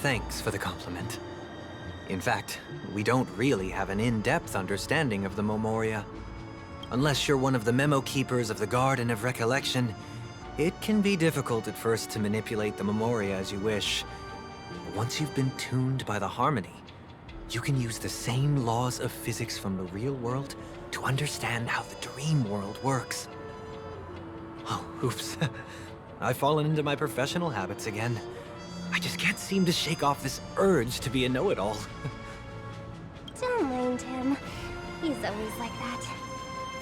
Thanks for the compliment. In fact, we don't really have an in-depth understanding of the Memoria. Unless you're one of the memo keepers of the Garden of Recollection, it can be difficult at first to manipulate the Memoria as you wish. But once you've been tuned by the harmony, you can use the same laws of physics from the real world to understand how the dream world works. Oh, oops. I've fallen into my professional habits again. I just can't seem to shake off this urge to be a know-it-all. Don't mind him. He's always like that.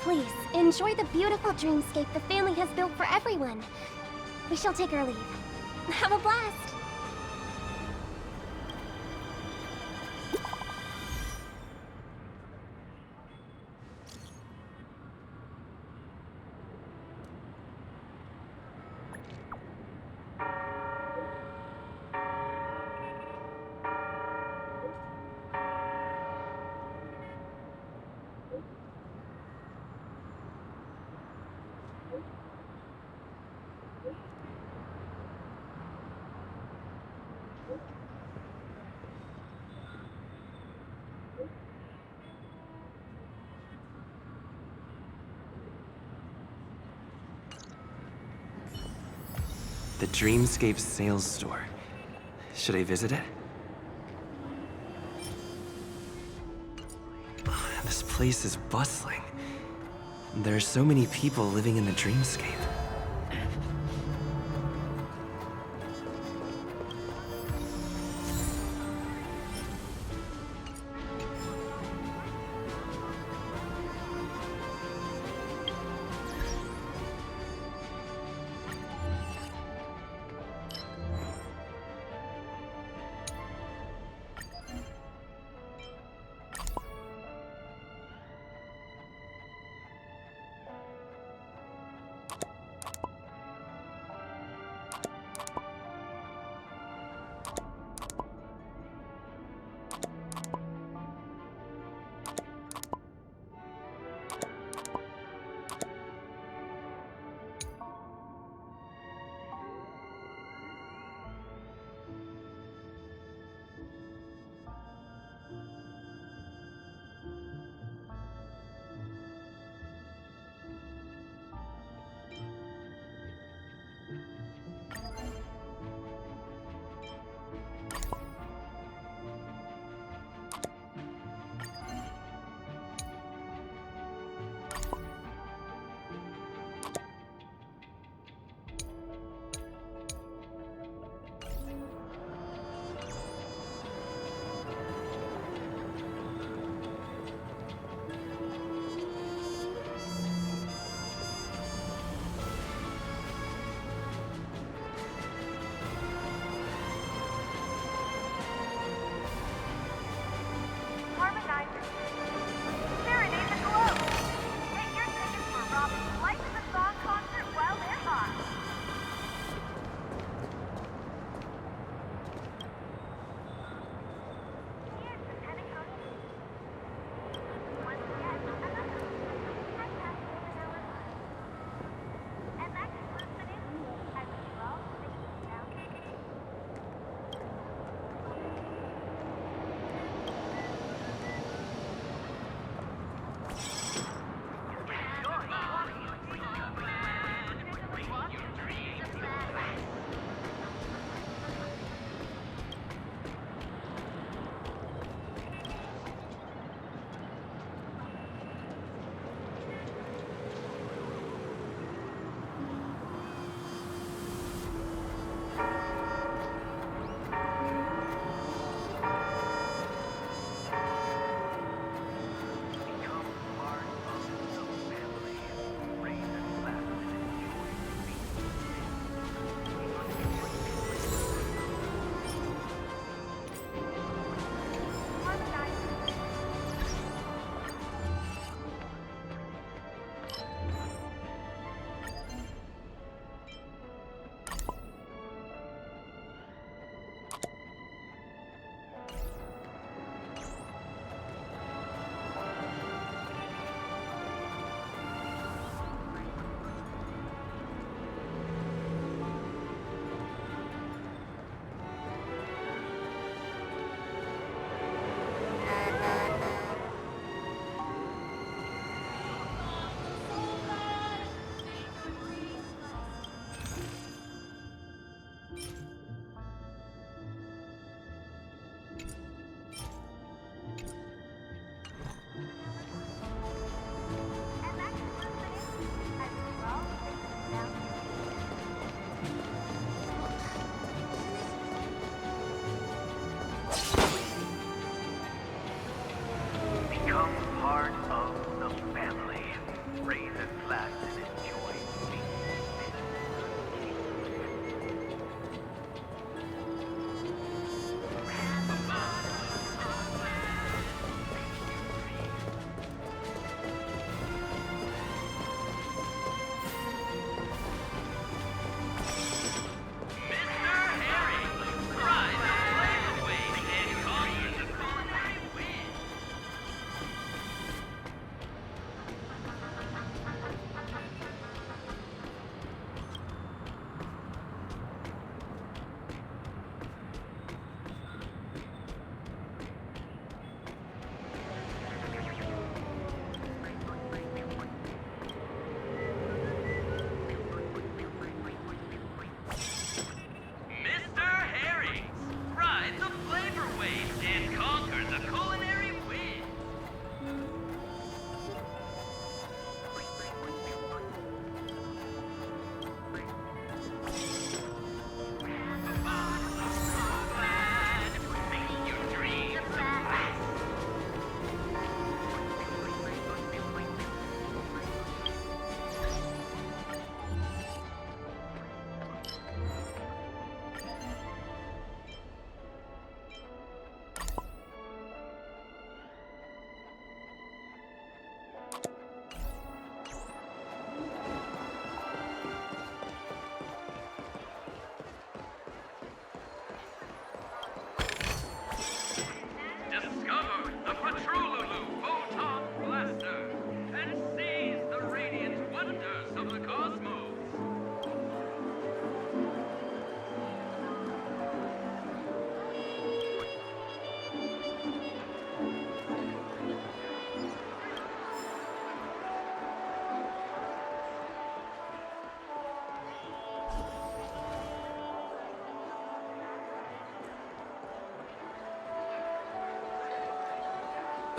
Please, enjoy the beautiful dreamscape the family has built for everyone. We shall take our leave. Have a blast! The Dreamscapes sales store. Should I visit it? This place is bustling. There are so many people living in the Dreamscape.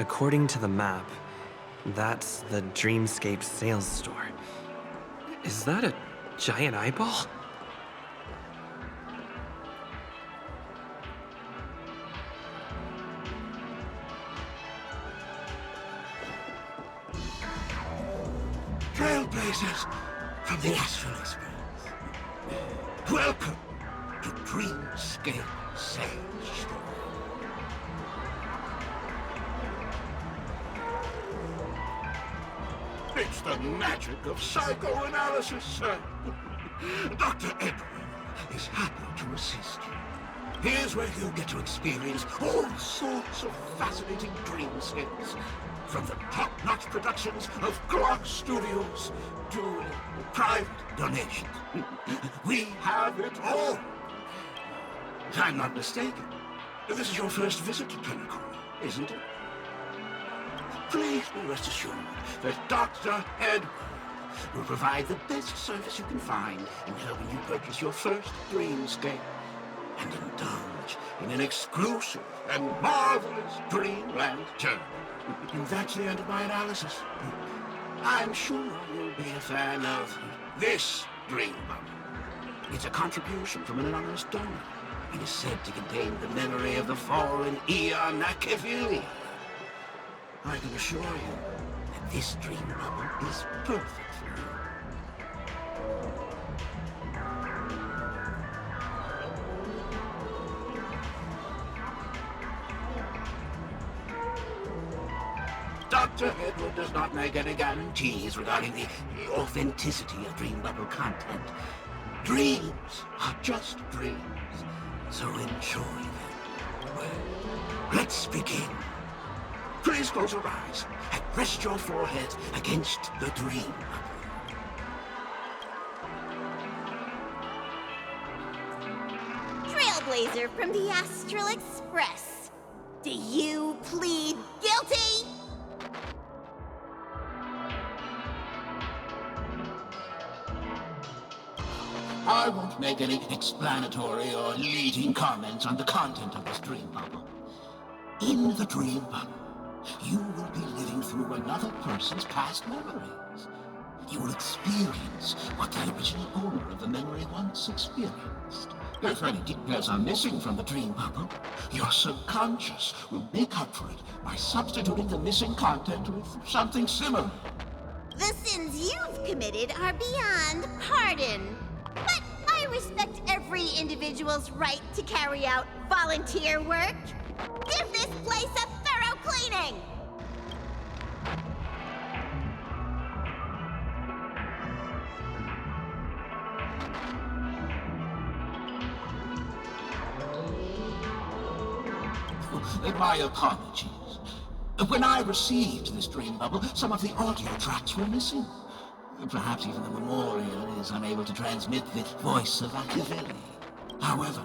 According to the map, that's the Dreamscapes sales store. Is that a giant eyeball? Trailblazers from the astral experience. Welcome to Dreamscape Sales Store. It's the magic of psychoanalysis, sir. Dr. Edward is happy to assist you. Here's where you'll get to experience all sorts of fascinating dreamscapes. From the top-notch productions of Glock Studios to private donations. We have it all. If I'm not mistaken, this is your first visit to Penacony, isn't it? Please be rest assured that Dr. Edward will provide the best service you can find in helping you purchase your first dreamscape and indulge in an exclusive and marvelous dreamland journey. And that's the end of my analysis. I'm sure you'll be a fan of this dream bubble. It's a contribution from an anonymous donor and is said to contain the memory of the fallen Eon Nakavili. I can assure you that this dream bubble is perfect for you. Dr. Edward does not make any guarantees regarding the authenticity of dream bubble content. Dreams are just dreams, so enjoy them. Well, let's begin. Please close your eyes and rest your forehead against the dream bubble. Trailblazer from the Astral Express. Do you plead guilty? I won't make any explanatory or leading comments on the content of this dream bubble. In the dream bubble, you will be living through another person's past memories. You will experience what the original owner of the memory once experienced. If any details are missing from the dream bubble, your subconscious will make up for it by substituting the missing content with something similar. The sins you've committed are beyond pardon. But I respect every individual's right to carry out volunteer work. Give this place a thorough cleaning! My apologies. When I received this dream bubble, some of the audio tracks were missing. Perhaps even the memorial is unable to transmit the voice of Akavili. However,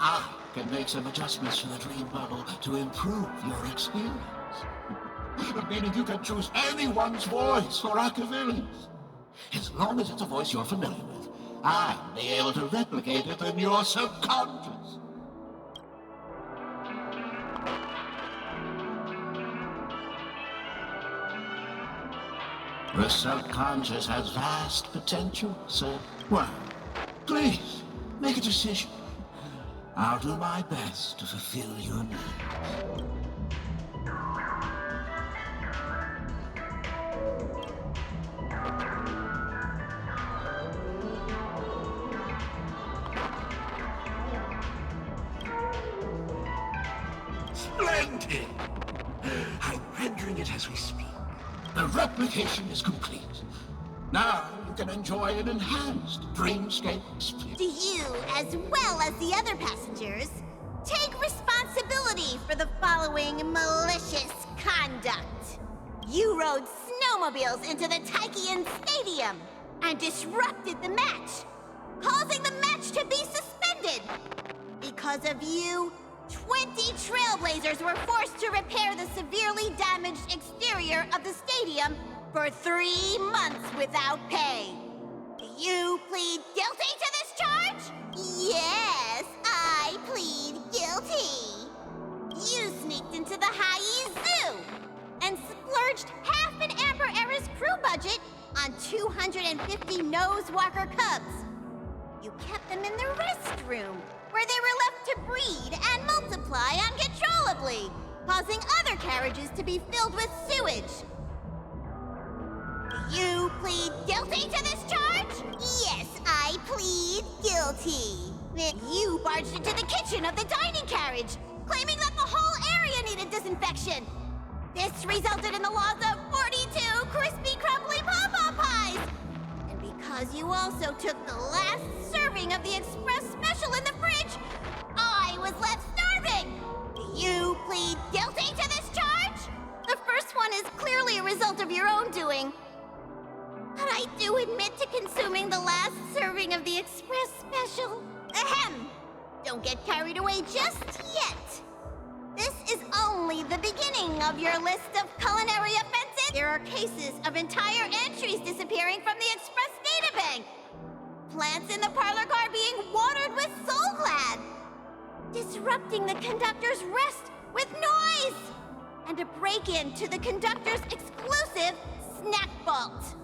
I can make some adjustments to the dream bubble to improve your experience. Meaning you can choose anyone's voice for Akavili's. As long as it's a voice you're familiar with, I'll be able to replicate it in your subconscious. The subconscious has vast potential, sir. Well, please, make a decision. I'll do my best to fulfill your needs. Splendid! I'm rendering it as we speak. The replication is complete. Now you can enjoy an enhanced Dreamscape experience. Do you, as well as the other passengers, take responsibility for the following malicious conduct? You rode snowmobiles into the Taikian Stadium and disrupted the match, causing the match to be suspended. Because of you, 20 Trailblazers were forced to repair the severely damaged exterior of the stadium for 3 months without pay. Do you plead guilty to this charge? Yes, I plead guilty. You sneaked into the Hayi Zoo splurged half an Amber Era's crew budget on 250 Nosewalker cubs. You kept them in the restroom, where they were left to breed and multiply uncontrollably, causing other carriages to be filled with sewage. Do you plead guilty to this charge? Yes, I plead guilty. You barged into the kitchen of the dining carriage, claiming that the whole area needed disinfection. This resulted in the loss of 42 crispy, crumbly pom-pom pies. And because you also took the last serving of the express special in the fridge, I was left starving. Do you plead guilty to this charge? The first one is clearly a result of your own doing. But I do admit to consuming the last serving of the express special. Ahem! Don't get carried away just yet. This is only the beginning of your list of culinary offenses. There are cases of entire entries disappearing from the express databank. Plants in the parlor car being watered with Soul Glad. Disrupting the conductor's rest with noise. And a break-in to the conductor's exclusive snack vault.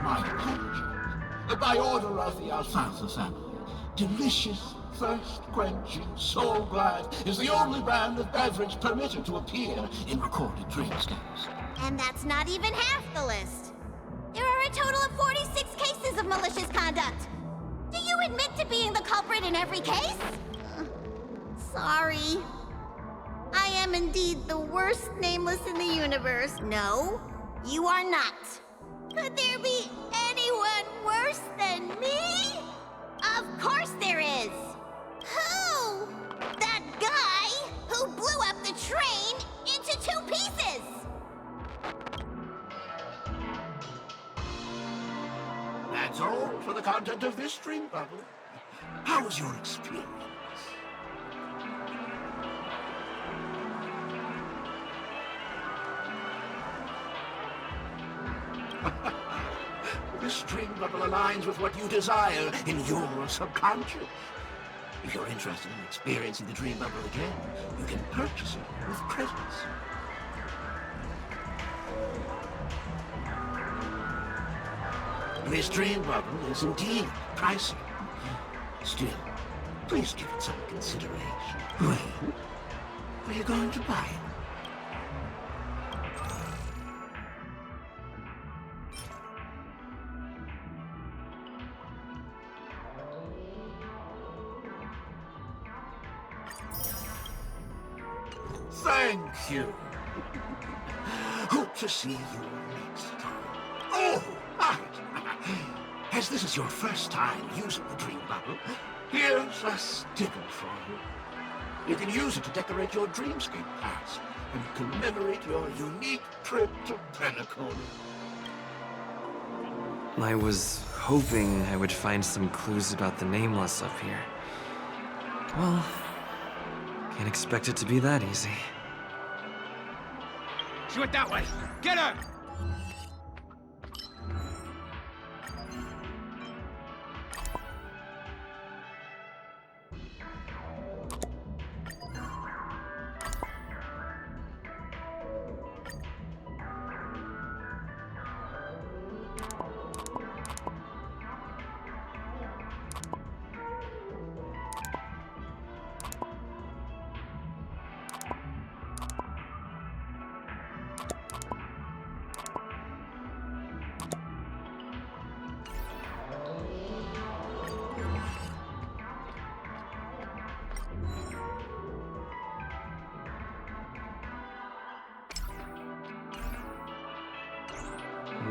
My apologies. By order of the Alfonso family, delicious, thirst-quenching Soul Glad is the only brand of beverage permitted to appear in recorded Dreamscapes. And that's not even half the list. There are a total of 46 cases of malicious conduct. Do you admit to being the culprit in every case? Sorry. I am indeed the worst nameless in the universe. No, you are not. Could there be anyone worse than me? Of course there is. Who? That guy who blew up the train into 2 pieces. That's all for the content of this dream bubble. How was your experience? This dream bubble aligns with what you desire in your subconscious. If you're interested in experiencing the dream bubble again, you can purchase it with credits. This dream bubble is indeed pricey. Still, please give it some consideration. Well, are you going to buy it? Thank you. Hope to see you next time. Oh, right. As this is your first time using the dream bubble, here's a sticker for you. You can use it to decorate your Dreamscape pass and commemorate your unique trip to Penacony. I was hoping I would find some clues about the Nameless up here. Well, can't expect it to be that easy. She went that way. Get her!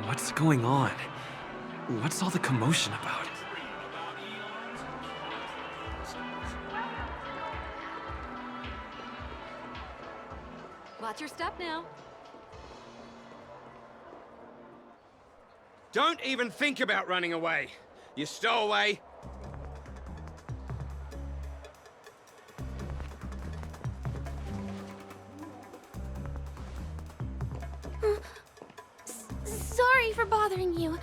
What's going on? What's all the commotion about? Watch your step now. Don't even think about running away. You stowaway. Sorry for bothering you.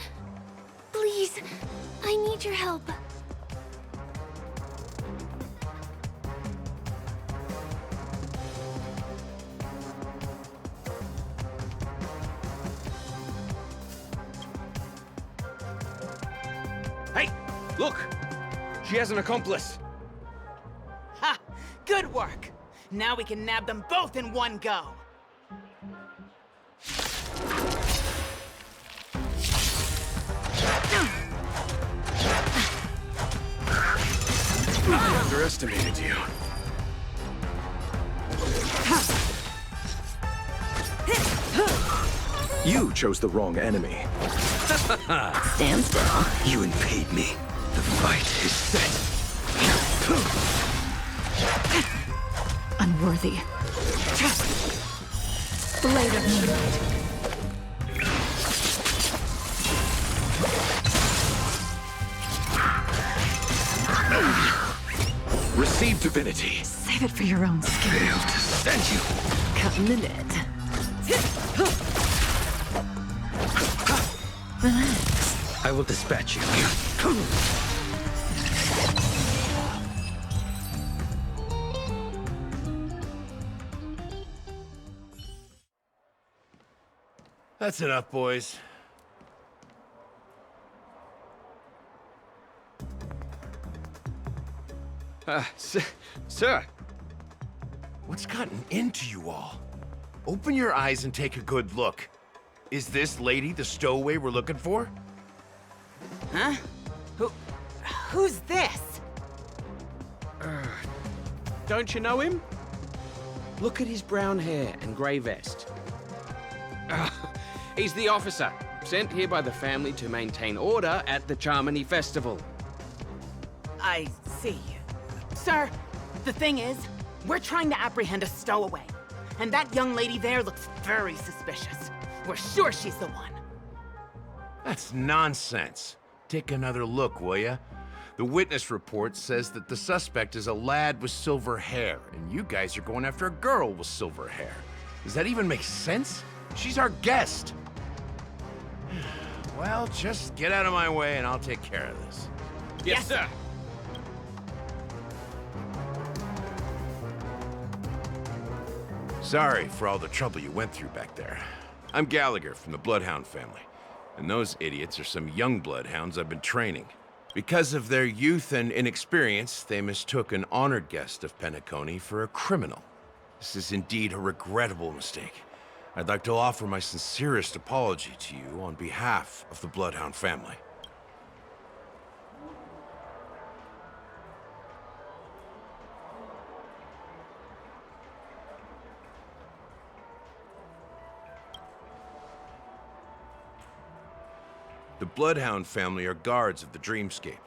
Please Please, I need your help. Hey, look! She has an accomplice. Ha! Good work! Now we can nab them both in one go. I underestimated you. You chose the wrong enemy. Stand still. You impede me. The fight is set. Unworthy. Blade of Moonlight. Receive divinity. Save it for your own skin. Failed to send you. Cut in the net. Relax. I will dispatch you. That's enough, boys. Sir. What's gotten into you all? Open your eyes and take a good look. Is this lady the stowaway we're looking for? Huh? Who's this? Don't you know him? Look at his brown hair and grey vest. He's the officer, sent here by the family to maintain order at the Charmony Festival. I see. Sir, the thing is, we're trying to apprehend a stowaway. And that young lady there looks very suspicious. We're sure she's the one. That's nonsense. Take another look, will ya? The witness report says that the suspect is a lad with silver hair, and you guys are going after a girl with silver hair. Does that even make sense? She's our guest. Well, just get out of my way and I'll take care of this. Yes, sir. Sorry for all the trouble you went through back there. I'm Gallagher from the Bloodhound family, and those idiots are some young bloodhounds I've been training. Because of their youth and inexperience, they mistook an honored guest of Penacony for a criminal. This is indeed a regrettable mistake. I'd like to offer my sincerest apology to you on behalf of the Bloodhound family. The Bloodhound family are guards of the Dreamscape.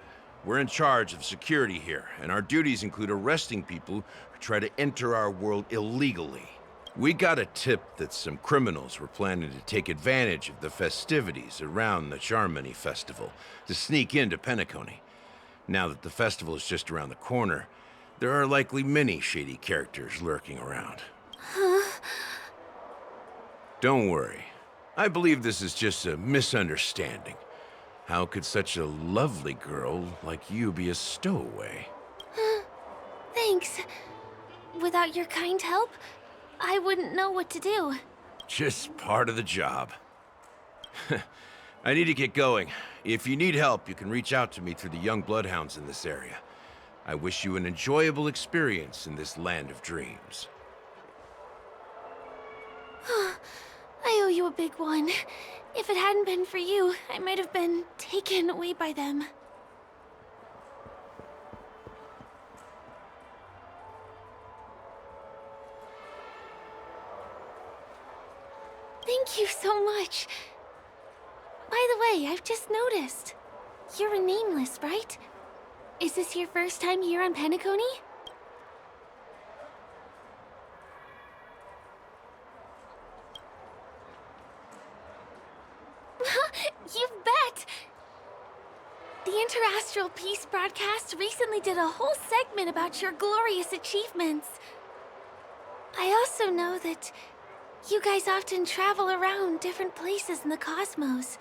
We're in charge of security here, and our duties include arresting people who try to enter our world illegally. We got a tip that some criminals were planning to take advantage of the festivities around the Charmony Festival to sneak into Penacony. Now that the festival is just around the corner, there are likely many shady characters lurking around. Don't worry. I believe this is just a misunderstanding. How could such a lovely girl like you be a stowaway? Thanks. Without your kind help, I wouldn't know what to do. Just part of the job. I need to get going. If you need help, you can reach out to me through the young bloodhounds in this area. I wish you an enjoyable experience in this land of dreams. I owe you a big one. If it hadn't been for you, I might have been taken away by them. Thank you so much. By the way, I've just noticed. You're a nameless, right? Is this your first time here on Penacony? You bet! The Interastral Peace broadcast recently did a whole segment about your glorious achievements. I also know that you guys often travel around different places in the cosmos.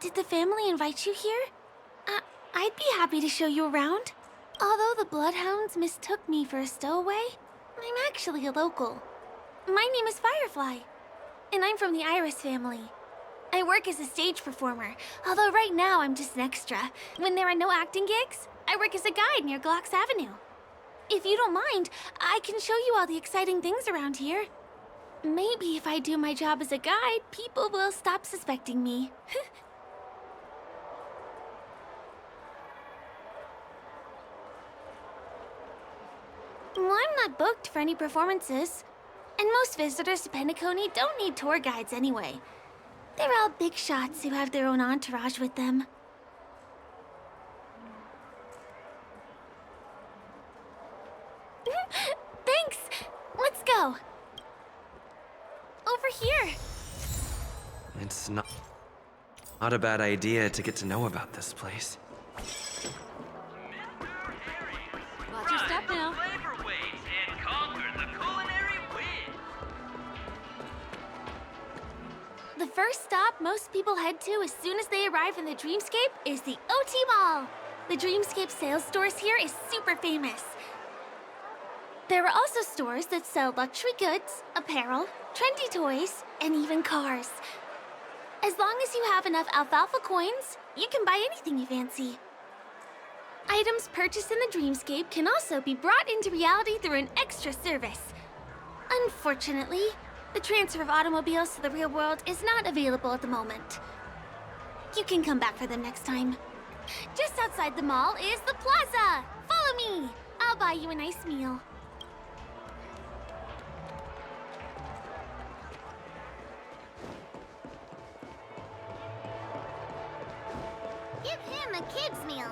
Did the family invite you here? I'd be happy to show you around. Although the Bloodhounds mistook me for a stowaway, I'm actually a local. My name is Firefly, and I'm from the Iris family. I work as a stage performer, although right now I'm just an extra. When there are no acting gigs, I work as a guide near Glox Avenue. If you don't mind, I can show you all the exciting things around here. Maybe if I do my job as a guide, people will stop suspecting me. Well, I'm not booked for any performances. And most visitors to Penacony don't need tour guides anyway. They're all big shots who have their own entourage with them. Thanks! Let's go! Over here! It's not a bad idea to get to know about this place. Watch your step now. The first stop most people head to as soon as they arrive in the Dreamscape is the OT Mall. The Dreamscape sales stores here is super famous. There are also stores that sell luxury goods, apparel, trendy toys, and even cars. As long as you have enough alfalfa coins, you can buy anything you fancy. Items purchased in the Dreamscape can also be brought into reality through an extra service. Unfortunately, the transfer of automobiles to the real world is not available at the moment. You can come back for them next time. Just outside the mall is the plaza! Follow me! I'll buy you a nice meal. Give him a kid's meal.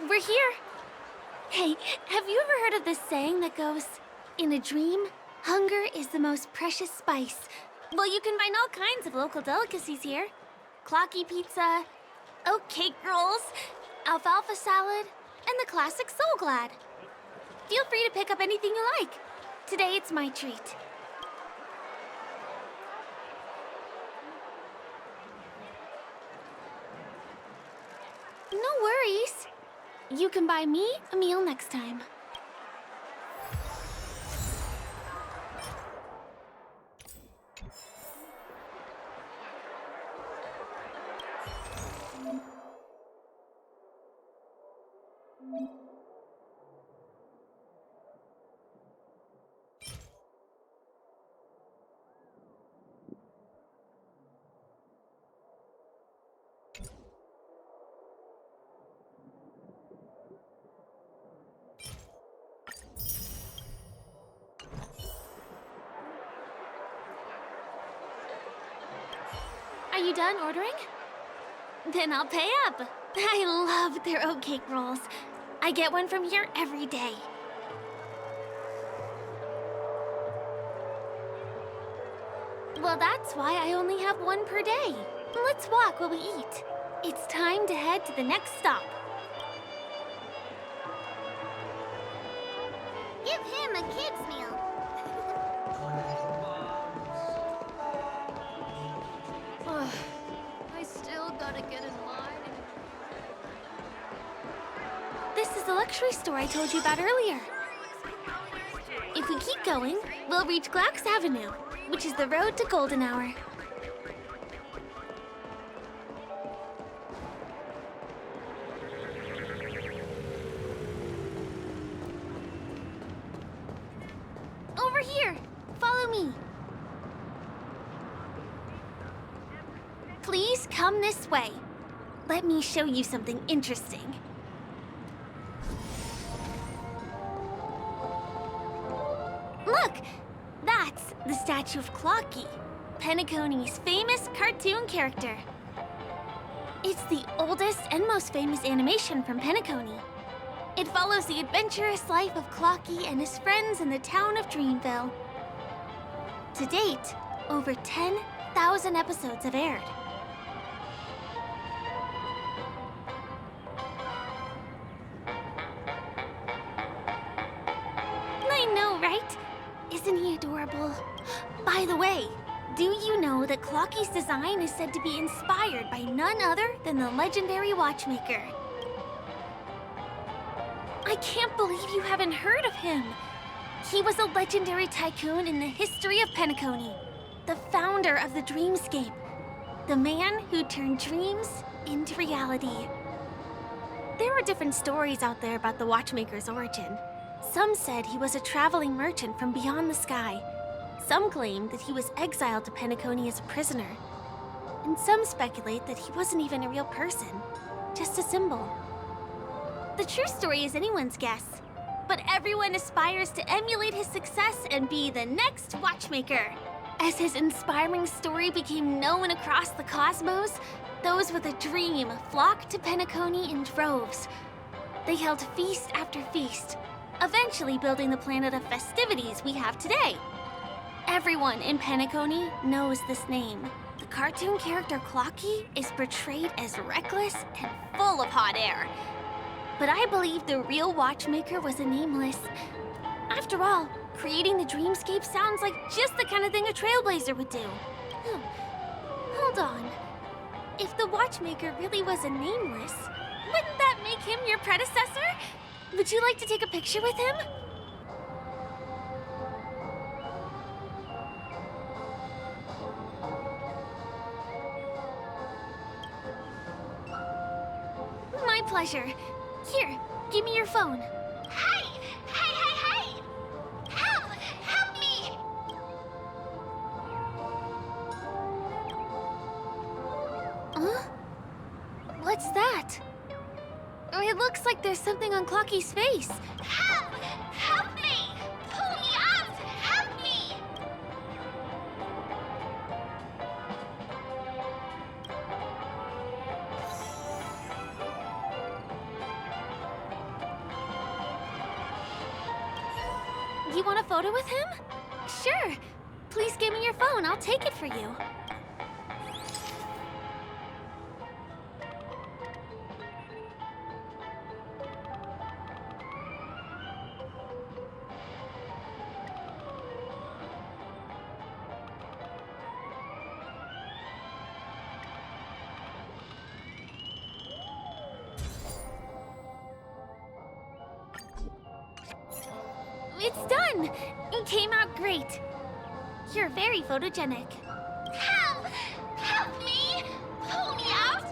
We're here. Hey, have you ever heard of this saying that goes, in a dream, hunger is the most precious spice? Well, you can find all kinds of local delicacies here. Clocky pizza, oat cake rolls, alfalfa salad, and the classic Soul Glad. Feel free to pick up anything you like. Today it's my treat. No worries. You can buy me a meal next time. Are you done ordering? Then I'll pay up. I love their oat cake rolls. I get one from here every day. Well, that's why I only have one per day. Let's walk while we eat. It's time to head to the next stop. Give him a kid's meal. I still gotta get in line. This is the luxury store I told you about earlier. If we keep going, we'll reach Glox Avenue, which is the road to Golden Hour. Over here! Follow me! Please come this way. Let me show you something interesting. Look! That's the statue of Clocky, Penacony's famous cartoon character. It's the oldest and most famous animation from Penacony. It follows the adventurous life of Clocky and his friends in the town of Dreamville. To date, over 10,000 episodes have aired. I know, right? Isn't he adorable? By the way, do you know that Clocky's design is said to be inspired by none other than the legendary watchmaker? I can't believe you haven't heard of him. He was a legendary tycoon in the history of Penacony, the founder of the Dreamscape, the man who turned dreams into reality. There are different stories out there about the watchmaker's origin. Some said he was a traveling merchant from beyond the sky. Some claim that he was exiled to Penacony as a prisoner. And some speculate that he wasn't even a real person, just a symbol. The true story is anyone's guess, but everyone aspires to emulate his success and be the next watchmaker. As his inspiring story became known across the cosmos, those with a dream flocked to Penacony in droves. They held feast after feast, eventually building the Planet of Festivities we have today. Everyone in Penacony knows this name. The cartoon character Clocky is portrayed as reckless and full of hot air. But I believe the real watchmaker was a nameless. After all, creating the Dreamscape sounds like just the kind of thing a Trailblazer would do. Hold on. If the watchmaker really was a nameless, wouldn't that make him your predecessor? Would you like to take a picture with him? My pleasure. Here, give me your phone. Hey! Hey, hey, hey! Help! Help me! Huh? What's that? It looks like there's something on Clocky's face. Help! Help me! Pull me out! Help me! You want a photo with him? Sure. Please give me your phone. I'll take it for you. It's done! It came out great. You're very photogenic. Help! Help me! Pull me out!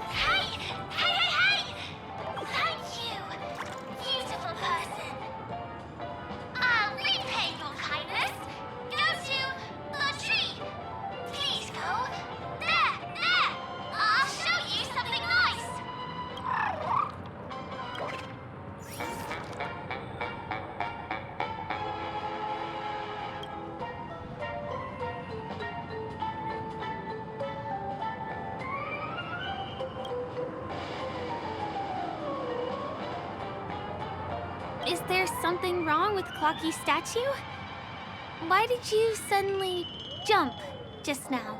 Hey! Hey, hey, hey! Thank you, beautiful person. I'll repay your kindness. Go to the tree. Please go. There! I'll show you something nice. Is there something wrong with Clocky's statue? Why did you suddenly jump just now?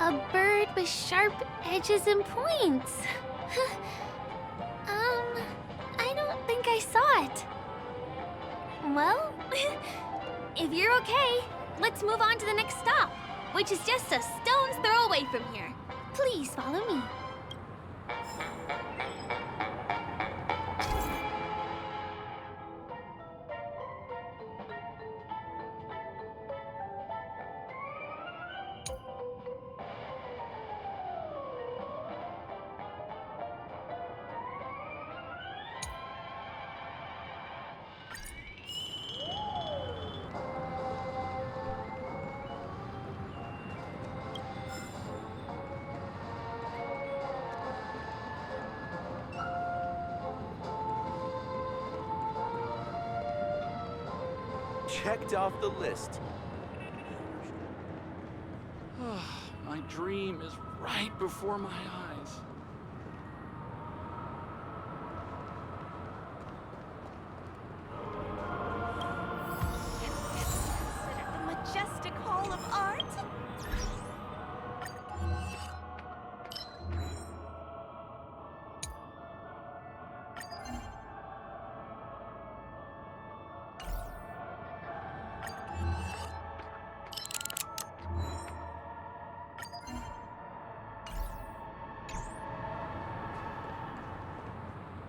A bird with sharp edges and points. I don't think I saw it. Well, if you're okay, let's move on to the next stop, which is just a stone's throw away from here. Please follow me. checked off the list. My dream is right before my eyes. Consider the majestic hall of art.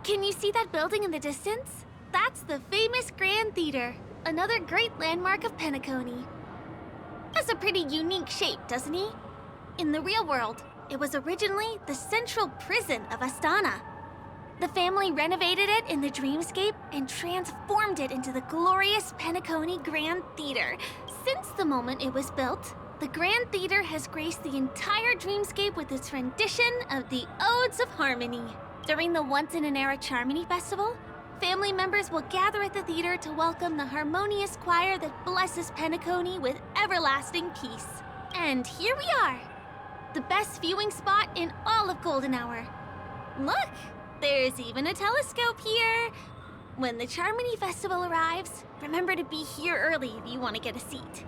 Can you see that building in the distance? That's the famous Grand Theater, another great landmark of Penacony. Has a pretty unique shape, doesn't he? In the real world, it was originally the central prison of Astana. The family renovated it in the Dreamscape and transformed it into the glorious Penacony Grand Theater. Since the moment it was built, the Grand Theater has graced the entire Dreamscape with its rendition of the Odes of Harmony. During the once-in-an-era Charmony Festival, family members will gather at the theater to welcome the harmonious choir that blesses Penacony with everlasting peace. And here we are, the best viewing spot in all of Golden Hour. Look, there's even a telescope here. When the Charmony Festival arrives, remember to be here early if you want to get a seat.